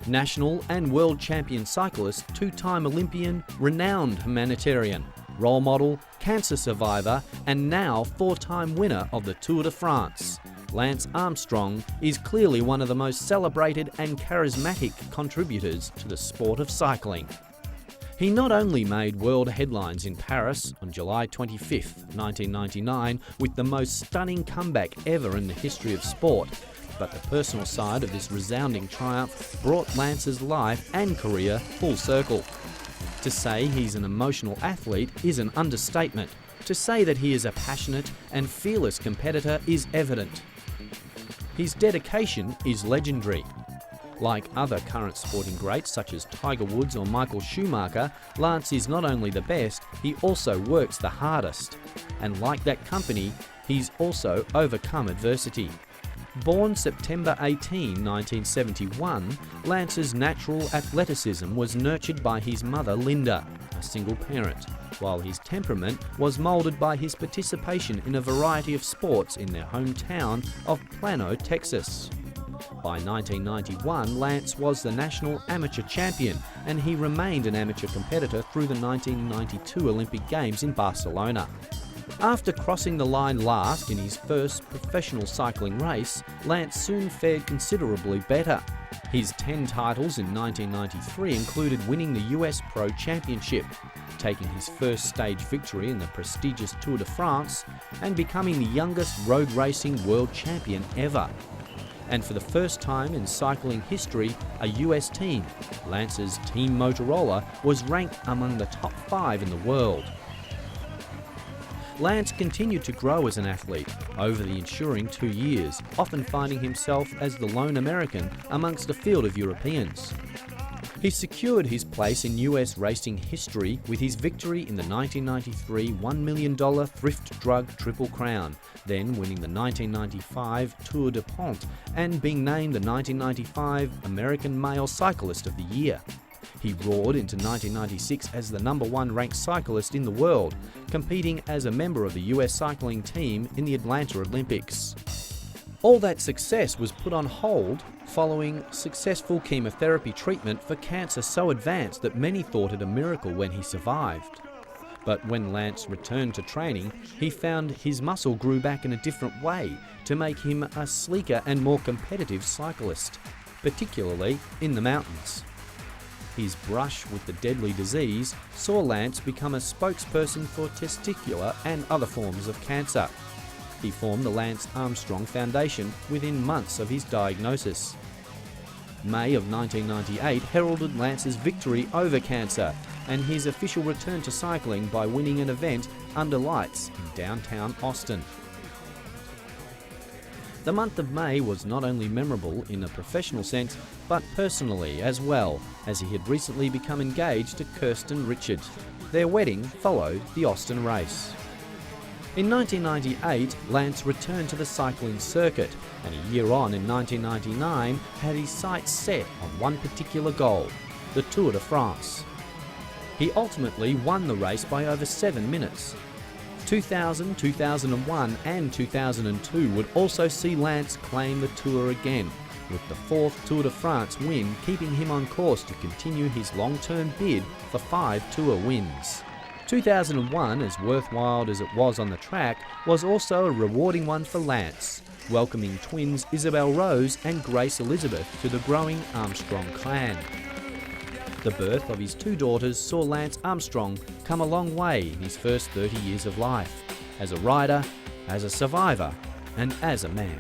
National and world champion cyclist, two-time Olympian, renowned humanitarian, role model, cancer survivor, and now four-time winner of the Tour de France. Lance Armstrong is clearly one of the most celebrated and charismatic contributors to the sport of cycling. He not only made world headlines in Paris on July 25, 1999, with the most stunning comeback ever in the history of sport, but the personal side of this resounding triumph brought Lance's life and career full circle. To say he's an emotional athlete is an understatement. To say that he is a passionate and fearless competitor is evident. His dedication is legendary. Like other current sporting greats such as Tiger Woods or Michael Schumacher, Lance is not only the best, he also works the hardest. And like that company, he's also overcome adversity. Born September 18, 1971, Lance's natural athleticism was nurtured by his mother Linda, a single parent, while his temperament was moulded by his participation in a variety of sports in their hometown of Plano, Texas. By 1991, Lance was the national amateur champion, and he remained an amateur competitor through the 1992 Olympic Games in Barcelona. After crossing the line last in his first professional cycling race, Lance soon fared considerably better. His 10 titles in 1993 included winning the US Pro Championship, taking his first stage victory in the prestigious Tour de France, and becoming the youngest road racing world champion ever. And for the first time in cycling history, a US team, Lance's Team Motorola, was ranked among the top 5 in the world. Lance continued to grow as an athlete over the ensuing 2 years, often finding himself as the lone American amongst a field of Europeans. He secured his place in US racing history with his victory in the 1993 $1 million Thrift Drug Triple Crown, then winning the 1995 Tour de Pont and being named the 1995 American Male Cyclist of the Year. He roared into 1996 as the #1 ranked cyclist in the world, competing as a member of the US cycling team in the Atlanta Olympics. All that success was put on hold following successful chemotherapy treatment for cancer so advanced that many thought it a miracle when he survived. But when Lance returned to training, he found his muscle grew back in a different way to make him a sleeker and more competitive cyclist, particularly in the mountains. His brush with the deadly disease saw Lance become a spokesperson for testicular and other forms of cancer. He formed the Lance Armstrong Foundation within months of his diagnosis. May of 1998 heralded Lance's victory over cancer and his official return to cycling by winning an event under lights in downtown Austin. The month of May was not only memorable in a professional sense, but personally as well, as he had recently become engaged to Kirsten Richard. Their wedding followed the Austin race. In 1998, Lance returned to the cycling circuit, and a year on in 1999 had his sights set on one particular goal, the Tour de France. He ultimately won the race by over 7 minutes. 2000, 2001 and 2002 would also see Lance claim the Tour again, with the 4th Tour de France win keeping him on course to continue his long-term bid for 5 Tour wins. 2001, as worthwhile as it was on the track, was also a rewarding one for Lance, welcoming twins Isabel Rose and Grace Elizabeth to the growing Armstrong clan. The birth of his 2 daughters saw Lance Armstrong come a long way in his first 30 years of life, as a rider, as a survivor, and as a man.